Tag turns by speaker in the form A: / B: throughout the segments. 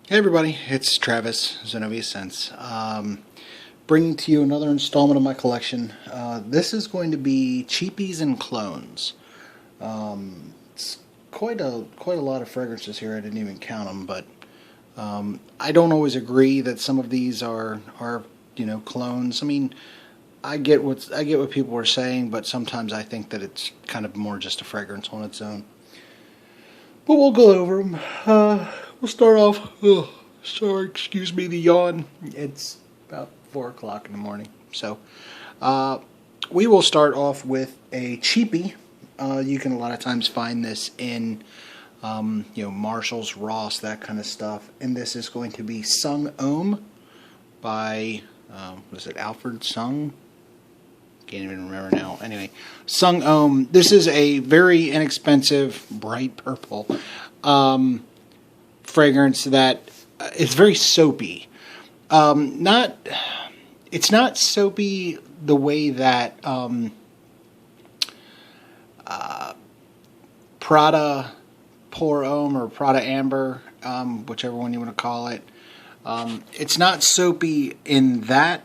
A: Hey everybody, it's Travis, Xanovia Sense. Bringing to you another installment of my collection. This is going to be Cheapies and Clones. It's quite a lot of fragrances here. I didn't even count them, but I don't always agree that some of these are clones. I mean, I get what people are saying, but sometimes I think that it's kind of more just a fragrance on its own. But we'll go over them. We'll start off. Oh, sorry, excuse me, the yawn. It's about 4 o'clock in the morning. So, we will start off with a cheapie. You can a lot of times find this in, Marshalls, Ross, that kind of stuff. And this is going to be Sung Om by, Alfred Sung? Can't even remember now. Anyway, Sung Om. This is a very inexpensive, bright purple fragrance that is very soapy. It's not soapy the way that Prada Pour Homme or Prada Amber, whichever one you want to call it. It's not soapy in that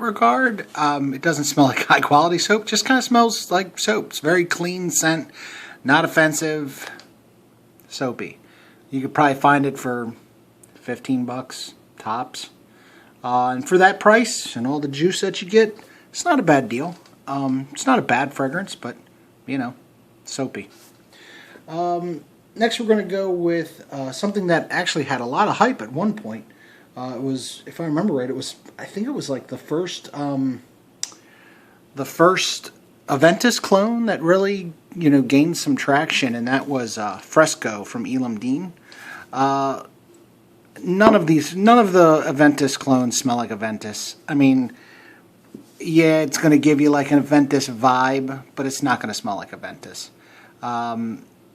A: regard. It doesn't smell like high quality soap. It just kind of smells like soap. It's very clean scent, not offensive, soapy. You could probably find it for $15 tops. And for that price and all the juice that you get, it's not a bad deal. It's not a bad fragrance, but, soapy. Next we're going to go with something that actually had a lot of hype at one point. It was, if I remember right, I think it was like the first Aventus clone that really, gained some traction, and that was Fresco from Elam Dean. None of the Aventus clones smell like Aventus. I mean, yeah, it's going to give you like an Aventus vibe, but it's not going to smell like Aventus.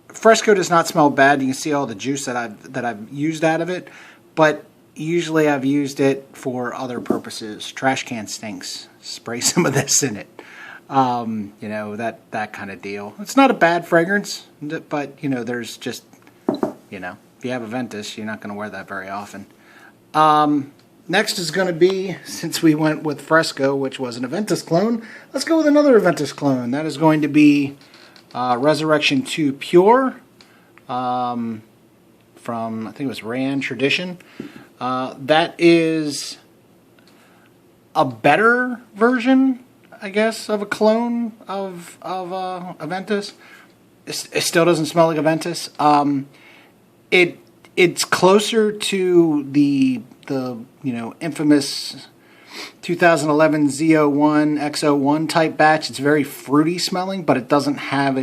A: Fresco does not smell bad. You can see all the juice that I've used out of it, but usually I've used it for other purposes. Trash can stinks. Spray some of this in it. That kind of deal. It's not a bad fragrance, but there's just, if you have a Aventus, you're not going to wear that very often. Next is going to be, since we went with Fresco, which was an Aventus clone, let's go with another Aventus clone. That is going to be Resurrection 2 Pure from, I think it was Rayan Tradition. That is a better version, I guess, of a clone of Aventus. It still doesn't smell like Aventus. It's closer to the infamous 2011 Z01 X01 type batch. It's very fruity smelling, but it doesn't have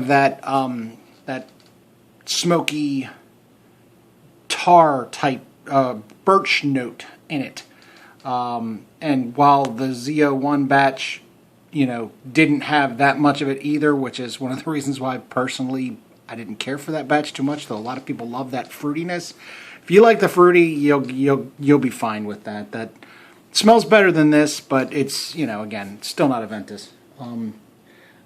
A: that smoky tar type birch note in it. And while the Z01 batch, didn't have that much of it either, which is one of the reasons why personally I didn't care for that batch too much, though a lot of people love that fruitiness. If you like the fruity, you'll be fine with that. That smells better than this, but it's, again, it's still not Aventus.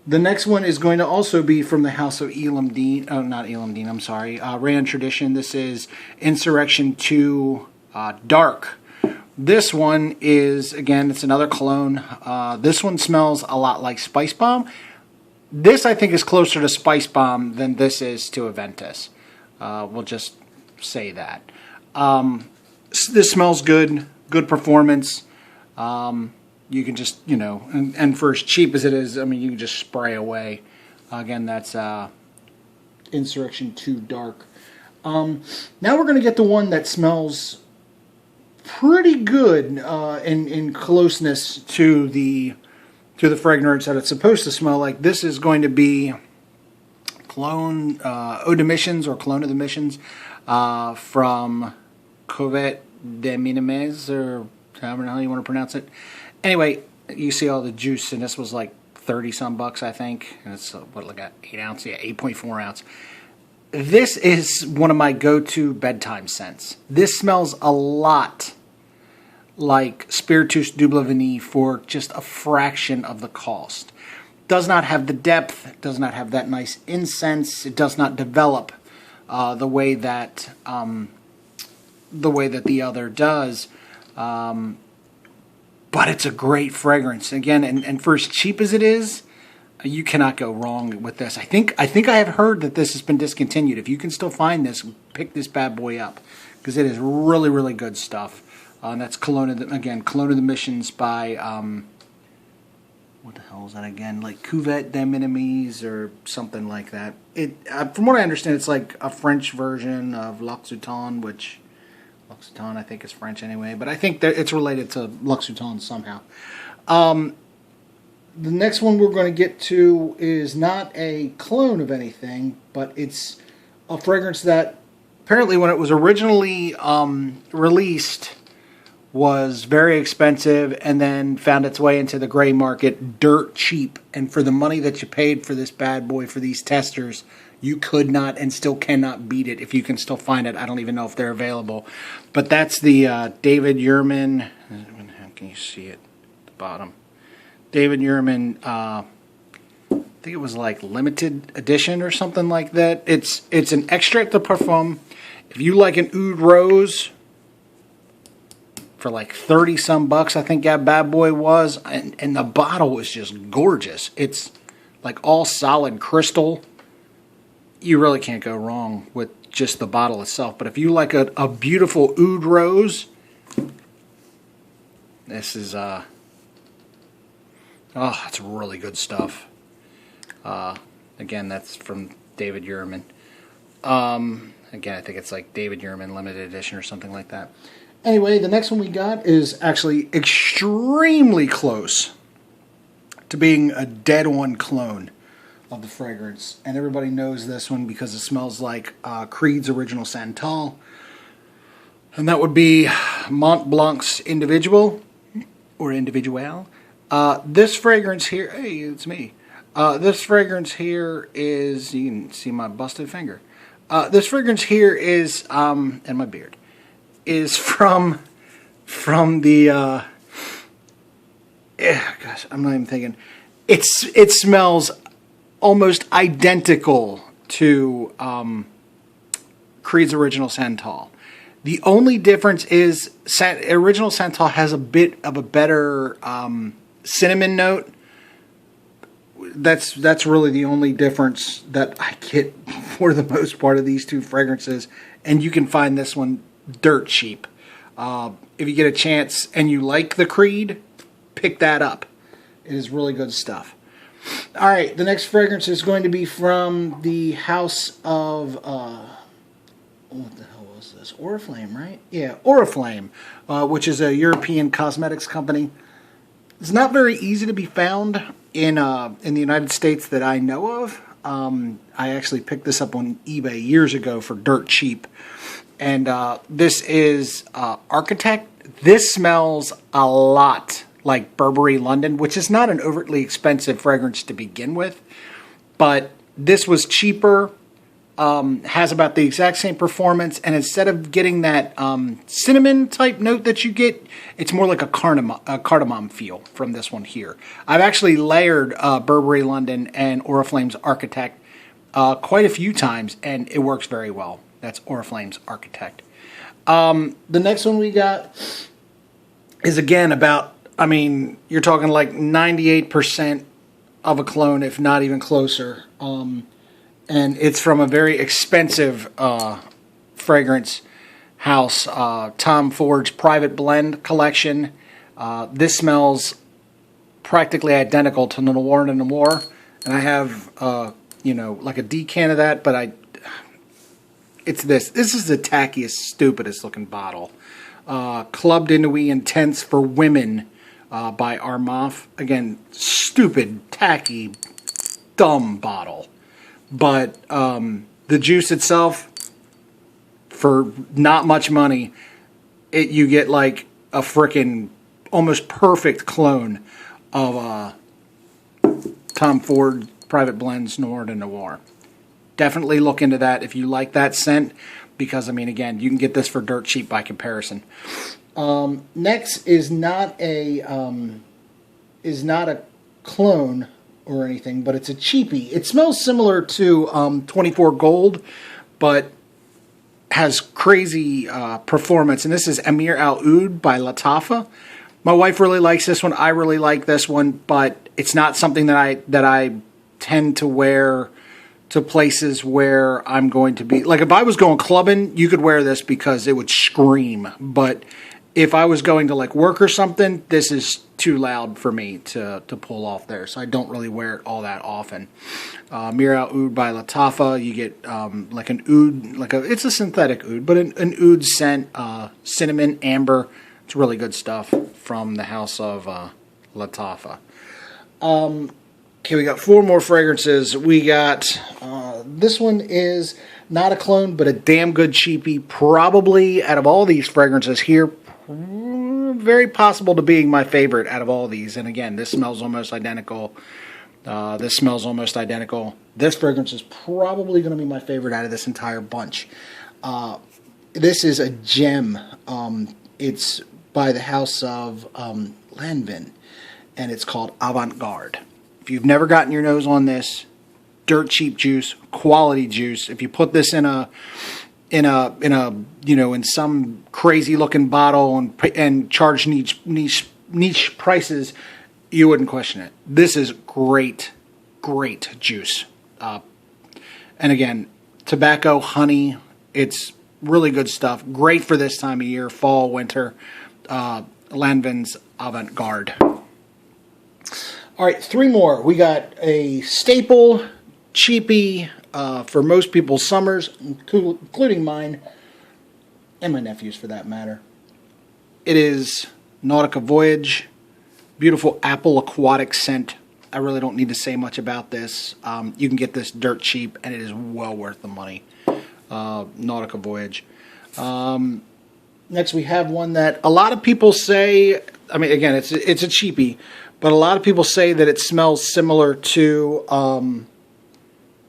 A: The next one is going to also be from the house of Elam Dean. Oh, not Elam Dean, I'm sorry. Rayan Tradition. This is Insurrection 2 Dark. This one is, again, it's another clone. This one smells a lot like Spice Bomb. This, I think, is closer to Spice Bomb than this is to Aventus. We'll just say that. This smells good. Good performance. You can just, and for as cheap as it is, I mean, you can just spray away. Again, that's Insurrection 2 Dark. Now we're going to get the one that smells pretty good in closeness to the fragrance that it's supposed to smell like. This is going to be Clone Eau de Missions, or Clone of the Missions, from Cuvette de Minimes, or however the hell you want to pronounce it. Anyway, you see all the juice, and this was like 30 some bucks, I think. And it's like an 8 ounce, 8.4 ounce. This is one of my go-to bedtime scents. This smells a lot like Spiritus Double Vanille for just a fraction of the cost. Does not have the depth, does not have that nice incense, it does not develop the way that the other does. But it's a great fragrance. Again, and for as cheap as it is, you cannot go wrong with this. I think I have heard that this has been discontinued. If you can still find this, pick this bad boy up, because it is really, really good stuff. And that's Cologne of the Missions by, what the hell is that again? Like Cuvette des Minimes or something like that. From what I understand, it's like a French version of L'Occitane, which L'Occitane I think is French anyway, but I think that it's related to L'Occitane somehow. The next one we're going to get to is not a clone of anything, but it's a fragrance that apparently when it was originally released was very expensive and then found its way into the gray market dirt cheap. And for the money that you paid for this bad boy, for these testers, you could not and still cannot beat it if you can still find it. I don't even know if they're available. But that's the David Yurman. How can you see it at the bottom? David Yurman, I think it was like limited edition or something like that. It's an extrait de parfum. If you like an oud rose, for like 30 some bucks, I think that bad boy was, and the bottle was just gorgeous. It's like all solid crystal. You really can't go wrong with just the bottle itself. But if you like a beautiful oud rose, this is it's really good stuff. Again, that's from David Yurman. Again, I think it's like David Yurman limited edition or something like that. Anyway, the next one we got is actually extremely close to being a dead-on clone of the fragrance. And everybody knows this one because it smells like Creed's original Santal. And that would be Mont Blanc's Individual, or Individual. This fragrance here, hey, it's me. This fragrance here is, you can see my busted finger. This fragrance here is, and my beard, is from the, gosh, I'm not even thinking. It smells almost identical to Creed's original Santal. The only difference is original Santal has a bit of a better cinnamon note. That's really the only difference that I get for the most part of these two fragrances. And you can find this one dirt cheap. If you get a chance and you like the Creed, pick that up. It is really good stuff. All right, the next fragrance is going to be from the house of, what the hell was this? Oriflame, right? Yeah, Oriflame, which is a European cosmetics company. It's not very easy to be found in the United States that I know of. I actually picked this up on eBay years ago for dirt cheap. And this is Architect. This smells a lot like Burberry London, which is not an overtly expensive fragrance to begin with. But this was cheaper, has about the exact same performance, and instead of getting that cinnamon type note that you get, it's more like a cardamom feel from this one here. I've actually layered Burberry London and Oriflame's Architect quite a few times, and it works very well. That's Oriflame's Architect. The next one we got is again about, I mean, you're talking like 98% of a clone, if not even closer. And it's from a very expensive fragrance house, Tom Ford's Private Blend collection. This smells practically identical to the Noir de Noir. And I have, like a decan of that, but it's this. This is the tackiest, stupidest looking bottle. Club de Nuit Intense for Women by Armaf. Again, stupid, tacky, dumb bottle. But the juice itself, for not much money, you get like a frickin' almost perfect clone of Tom Ford Private Blends Noir de Noir. Definitely look into that if you like that scent, because I mean, again, you can get this for dirt cheap by comparison. Next is not a clone or anything, but it's a cheapie. It smells similar to 24 Gold, but has crazy performance, and this is Amir Al Oud by Latafa. My wife really likes this one. I really like this one, but it's not something that I tend to wear to places where I'm going to be. Like if I was going clubbing, you could wear this because it would scream. But if I was going to like work or something, this is too loud for me to pull off there. So I don't really wear it all that often. Amir Al Oud by Latafa. You get like an oud, it's a synthetic oud, but an oud scent, cinnamon, amber. It's really good stuff from the house of Latafa. Okay, we got 4 more fragrances. We got, this one is not a clone, but a damn good cheapie. Probably, out of all these fragrances here, very possible to being my favorite out of all these. And again, this smells almost identical. This smells almost identical. This fragrance is probably going to be my favorite out of this entire bunch. This is a gem. It's by the house of Lanvin, and it's called Avant Garde. If you've never gotten your nose on this, dirt cheap juice, quality juice. If you put this in some crazy looking bottle and charge niche prices, you wouldn't question it. This is great juice. And again, tobacco, honey, it's really good stuff. Great for this time of year, fall, winter. Lanvin's Avant Garde. All right, 3 more. We got a staple, cheapie, for most people's summers, including mine, and my nephew's for that matter. It is Nautica Voyage, beautiful apple aquatic scent. I really don't need to say much about this. You can get this dirt cheap, and it is well worth the money. Nautica Voyage. Next, we have one that a lot of people say, I mean, again, it's a cheapie, but a lot of people say that it smells similar to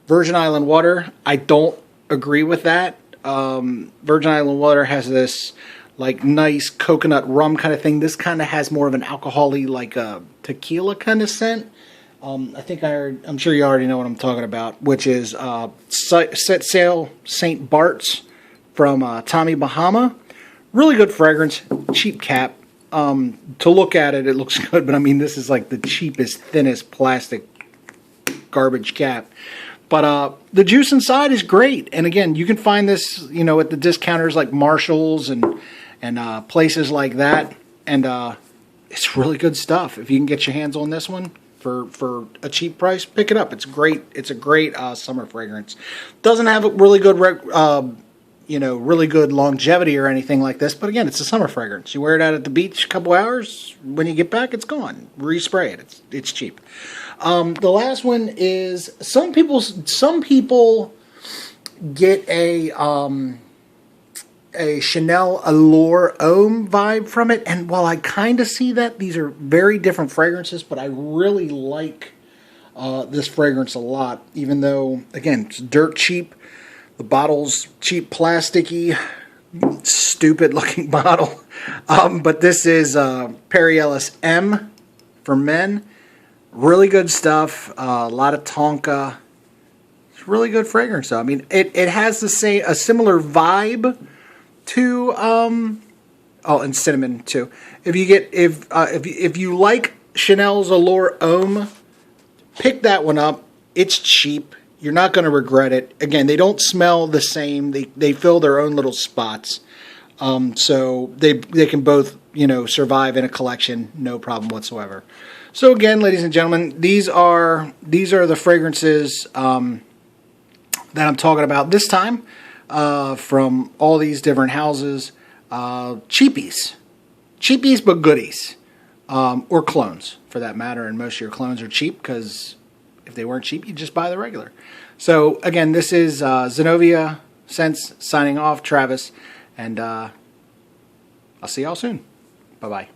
A: Virgin Island Water. I don't agree with that. Virgin Island Water has this like nice coconut rum kind of thing. This kind of has more of an alcohol-y, like a tequila kind of scent. I'm sure you already know what I'm talking about, which is Set Sail St. Bart's from Tommy Bahama. Really good fragrance, cheap cap. To look at it, it looks good, but I mean, this is like the cheapest, thinnest plastic garbage cap. But the juice inside is great. And again, you can find this, at the discounters like Marshall's and places like that. And it's really good stuff. If you can get your hands on this one for a cheap price, pick it up. It's great. It's a great summer fragrance. Doesn't have a really good really good longevity or anything like this. But again, it's a summer fragrance. You wear it out at the beach a couple hours. When you get back, it's gone. Respray it. It's cheap. The last one is some people get a Chanel Allure Homme vibe from it. And while I kind of see that, these are very different fragrances, but I really like this fragrance a lot, even though, again, it's dirt cheap. The bottle's cheap, plasticky, stupid-looking bottle. But this is Perry Ellis M for men. Really good stuff. A lot of tonka. It's really good fragrance, though. I mean, it has a similar vibe to and cinnamon too. If you like Chanel's Allure Homme, pick that one up. It's cheap. You're not going to regret it. Again, they don't smell the same. They fill their own little spots. So they can both, survive in a collection, no problem whatsoever. So again, ladies and gentlemen, these are the fragrances that I'm talking about this time from all these different houses. Cheapies, but goodies, or clones for that matter. And most of your clones are cheap because if they weren't cheap, you'd just buy the regular. So, again, this is Xanovia Scents signing off, Travis, and I'll see y'all soon. Bye-bye.